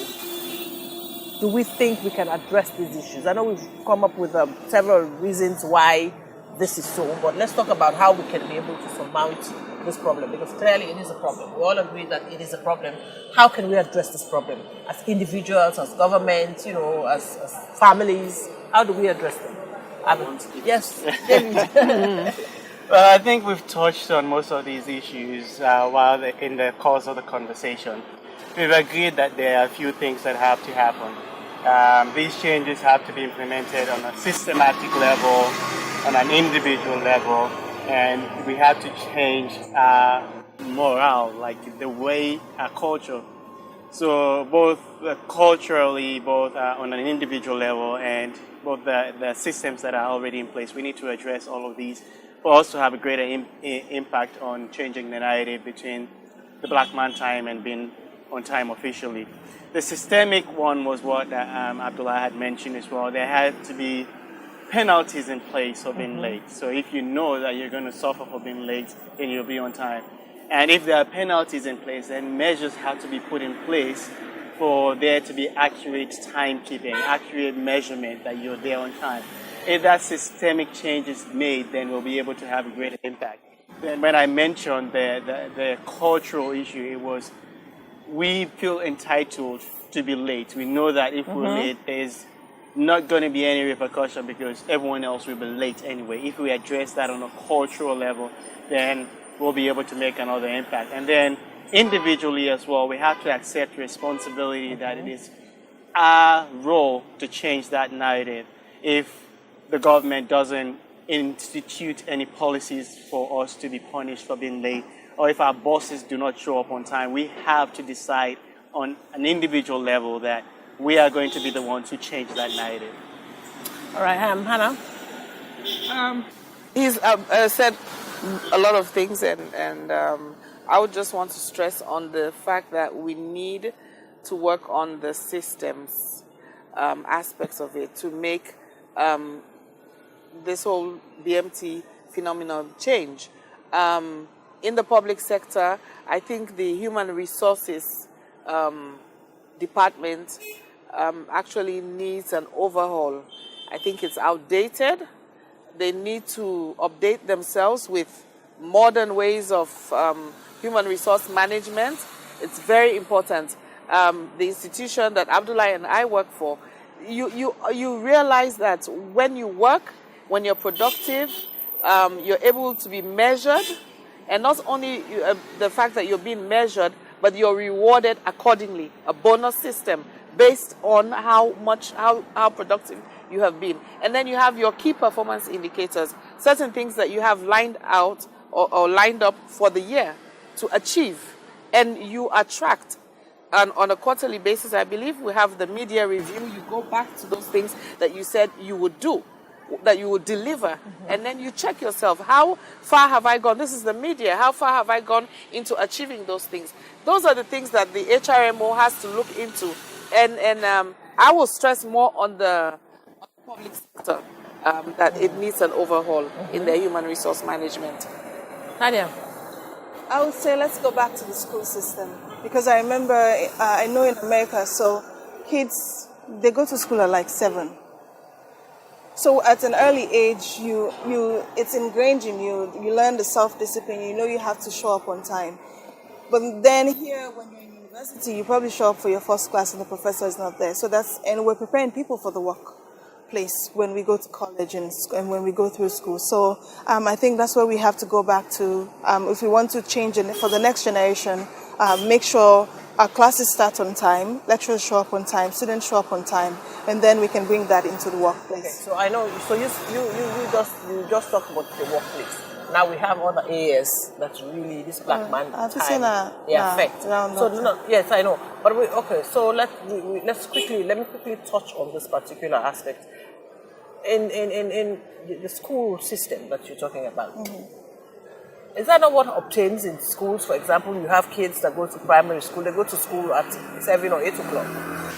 do we think we can address these issues. I know we've come up with several reasons why this is so, but let's talk about how we can be able to surmount this problem, because clearly it is a problem. We all agree that it is a problem. How can we address this problem as individuals, as government, as families? How do we address them? Yes, David. Well, I think we've touched on most of these issues in the course of the conversation. We've agreed that there are a few things that have to happen. These changes have to be implemented on a systematic level, on an individual level, and we have to change our morale, like the way our culture. So both culturally, both on an individual level, and both the systems that are already in place. We need to address all of these, but also have a greater impact on changing the narrative between the Black Man Time and being on time officially. The systemic one was what Abdullah had mentioned as well. There had to be penalties in place for being late. So if you know that you're going to suffer for being late, then you'll be on time. And if there are penalties in place, then measures have to be put in place for there to be accurate timekeeping, accurate measurement that you're there on time. If that systemic change is made, then we'll be able to have a greater impact. Then when I mentioned the cultural issue, it was we feel entitled to be late. We know that if we're late, there's not going to be any repercussion because everyone else will be late anyway. If we address that on a cultural level, then we'll be able to make another impact. And then individually as well, we have to accept responsibility that it is our role to change that narrative. If the government doesn't institute any policies for us to be punished for being late, or if our bosses do not show up on time, we have to decide on an individual level that we are going to be the ones who change that narrative. All right, Hannah. He's said a lot of things, and I would just want to stress on the fact that we need to work on the systems aspects of it to make this whole BMT phenomenon change. In the public sector, I think the human resources department actually needs an overhaul. I think it's outdated. They need to update themselves with modern ways of human resource management. It's very important. The institution that Abdullah and I work for, you realize that when you work, when you're productive, you're able to be measured. And not only the fact that you're being measured, but you're rewarded accordingly, a bonus system based on how productive you have been. And then you have your key performance indicators, certain things that you have lined out or lined up for the year to achieve. And you are tracked. And on a quarterly basis, I believe we have the media review. You go back to those things that you said you would do, that you would deliver. And then you check yourself, how far have I gone? This is the media. How far have I gone into achieving those things? Those are the things that the HRMO has to look into. And I will stress more on the public sector, that it needs an overhaul in their human resource management. Nadia? I would say let's go back to the school system, because I remember, I know in America, so kids, they go to school at like 7. So at an early age, it's ingrained in you. You learn the self-discipline. You know you have to show up on time. But then here, when you're in university, you probably show up for your first class and the professor is not there. So and we're preparing people for the workplace when we go to college and when we go through school. So I think that's where we have to go back to. If we want to change it for the next generation, make sure our classes start on time, lecturers show up on time, students show up on time, and then we can bring that into the workplace. Okay, so I know, so you just talked about the workplace. Now we have other areas that really this black man time they affect. So no, yes, I know. But so let me quickly touch on this particular aspect. In the school system that you're talking about. Is that not what obtains in schools? For example, you have kids that go to primary school, they go to school at 7 or 8 o'clock.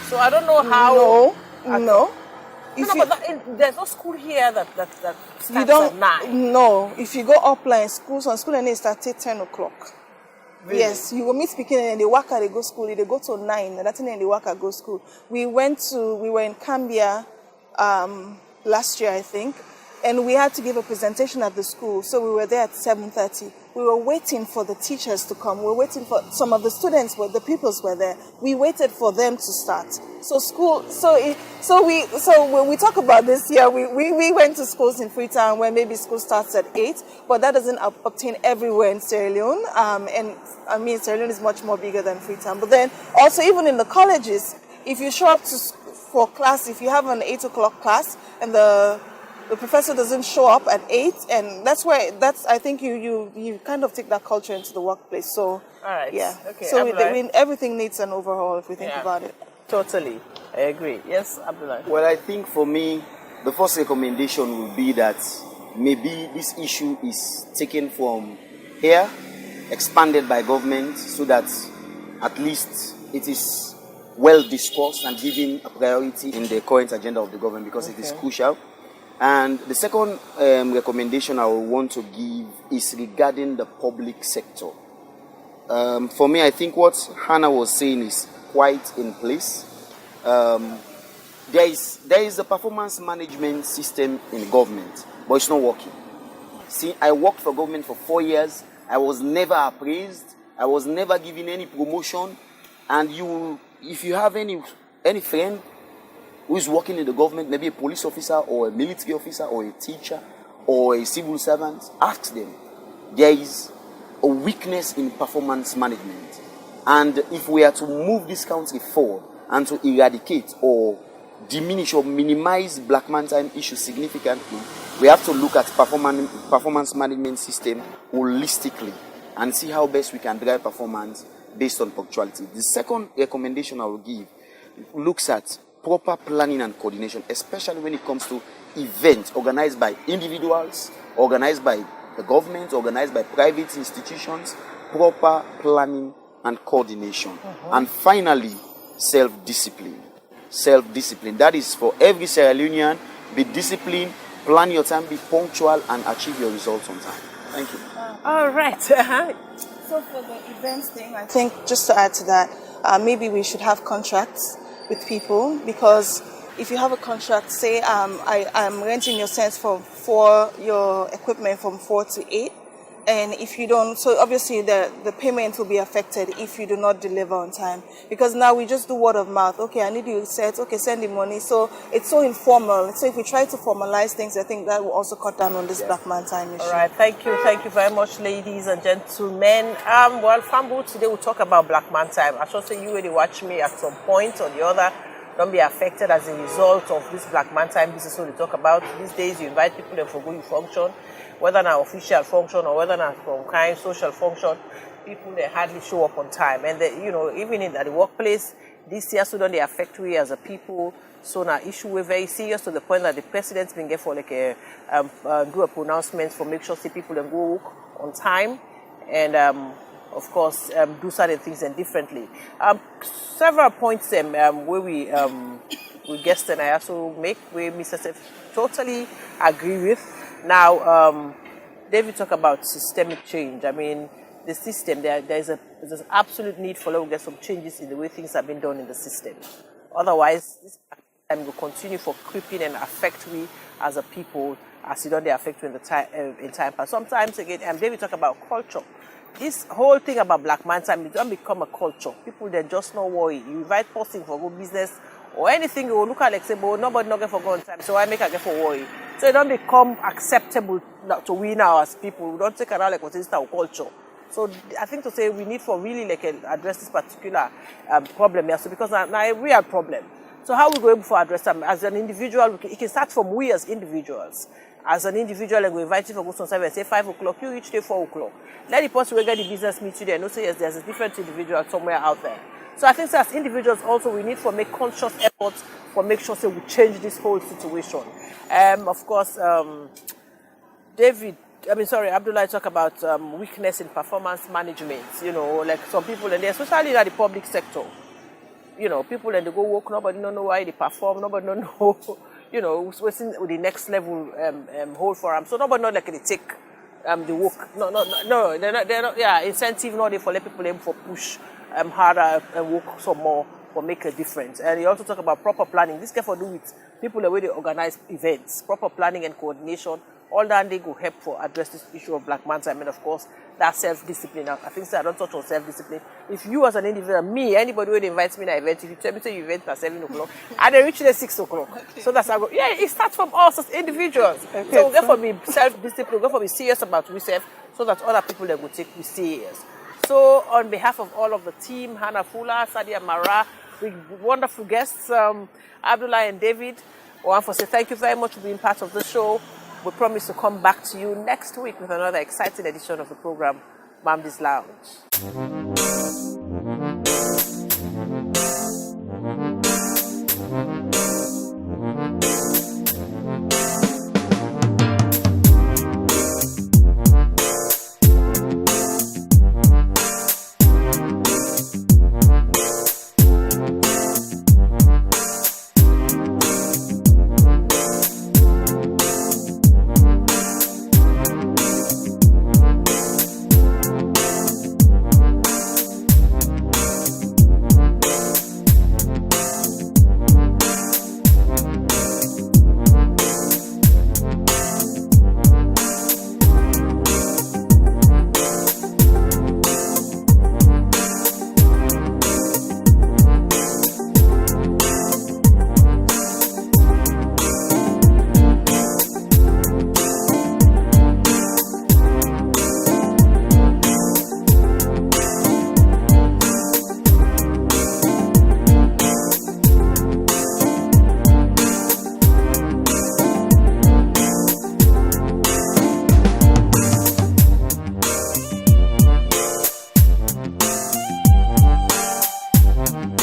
So I don't know how... No. There's no school here that starts at 9. No. If you go offline, schools and they start at 10 o'clock. Really? Yes, you will meet speaking and they work at they go school, they go to 9, and that's when they work at go school. We were in Cambia last year, I think. And we had to give a presentation at the school, so we were there at 7:30. We were waiting for the teachers to come. We were waiting for some of the students, the pupils were there. We waited for them to start. So when we talk about this here, we went to schools in Freetown where maybe school starts at 8, but that doesn't obtain everywhere in Sierra Leone. And I mean, Sierra Leone is much more bigger than Freetown. But then also even in the colleges, if you show up for class, if you have an 8 o'clock class and the professor doesn't show up at 8, and I think you kind of take that culture into the workplace. So, all right. Yeah. Okay. So everything needs an overhaul if we think about it. Totally. I agree. Yes, Abdullah. Well, I think for me, the first recommendation would be that maybe this issue is taken from here, expanded by government, so that at least it is well discussed and given a priority in the current agenda of the government, because it is crucial. And the second recommendation I would want to give is regarding the public sector. For me, I think what Hannah was saying is quite in place. There is a performance management system in government, but it's not working. See, I worked for government for 4 years. I was never appraised. I was never given any promotion. And if you have any friend who is working in the government, maybe a police officer or a military officer or a teacher or a civil servant, ask them. There is a weakness in performance management. And if we are to move this country forward and to eradicate or diminish or minimize black man time issues significantly, we have to look at performance management system holistically and see how best we can drive performance based on punctuality. The second recommendation I will give looks at proper planning and coordination, especially when it comes to events organized by individuals, organized by the government, organized by private institutions. Proper planning and coordination. And finally, self-discipline. Self-discipline. That is for every Sierra Leonean. Be disciplined, plan your time, be punctual, and achieve your results on time. Thank you. All right. So for the events thing, I think just to add to that, maybe we should have contracts with people, because if you have a contract, say I'm renting your sense for your equipment from 4 to 8, and if you don't, so obviously the payment will be affected if you do not deliver on time, because now we just do word of mouth. Okay, I need you set. Okay, send the money. So it's so informal. So if we try to formalize things, I think that will also cut down on this black man time issue. All right, thank you very much, ladies and gentlemen. Well, Fambu, today we'll talk about black man time. I should say you already watch me at some point or the other. don't be affected as a result of this Black Man Time business what we talk about. These days you invite people and for go you function, whether not official function or whether not from kind social function, people they hardly show up on time. And they, even at the workplace, this year so don't they affect we as a people. So now issue we're very serious to the point that the president's been get for like do a pronouncement for make sure see people and go work on time and of course do certain things and differently. Several points where we guessed and I also make where Mr. Seth totally agree with. Now David talk about systemic change. I mean the system there's an absolute need for let's get some changes in the way things have been done in the system. Otherwise this and will continue for creeping and affect we as a people as it don't affect we in the time in time past. Sometimes again, David talk about culture. This whole thing about Black Man Time, it don't become a culture. People they just not worry. You invite person for good business or anything, you will look at like say, but nobody not get for go on time, so I make a get for worry. So it don't become acceptable to we now as people. We don't take around like what is our culture. So I think to say we need for really like address this particular problem here. So because now a real problem. So how we go able to address them as an individual? It can start from we as individuals. As an individual, and we invite you for go to service, say 5 o'clock, you reach there 4 o'clock. Let the person who get the business meet you there. No say yes, there's a different individual somewhere out there. So I think so as individuals also we need to make conscious efforts for make sure so we change this whole situation. Of course, Abdullah talk about weakness in performance management. Like some people and especially in the public sector. People and they go work, nobody don't know why they perform, nobody don't know, what's with the next level hold for them. So nobody know like they take the work. No, they're not, yeah, incentive not there for let people aim for push harder and work some more for make a difference. And you also talk about proper planning. This can for do with people the way they organize events, proper planning and coordination. All that they go help for address this issue of Black Man Time, and of course that self-discipline. I think I don't touch on self-discipline. If you as an individual, me, anybody who invites me to an event, if you tell me to you event at 7 o'clock, and they reach there 6 o'clock. Okay. So that's how I go. Yeah, it starts from us as individuals. Okay. So therefore be self-discipline, therefore be serious about ourselves, so that other people that will take we serious. So on behalf of all of the team, Hannah Fuller, Sadia Mara, with wonderful guests, Abdullah and David, I want to say thank you very much for being part of the show. We promise to come back to you next week with another exciting edition of the program, Mamdi's Lounge.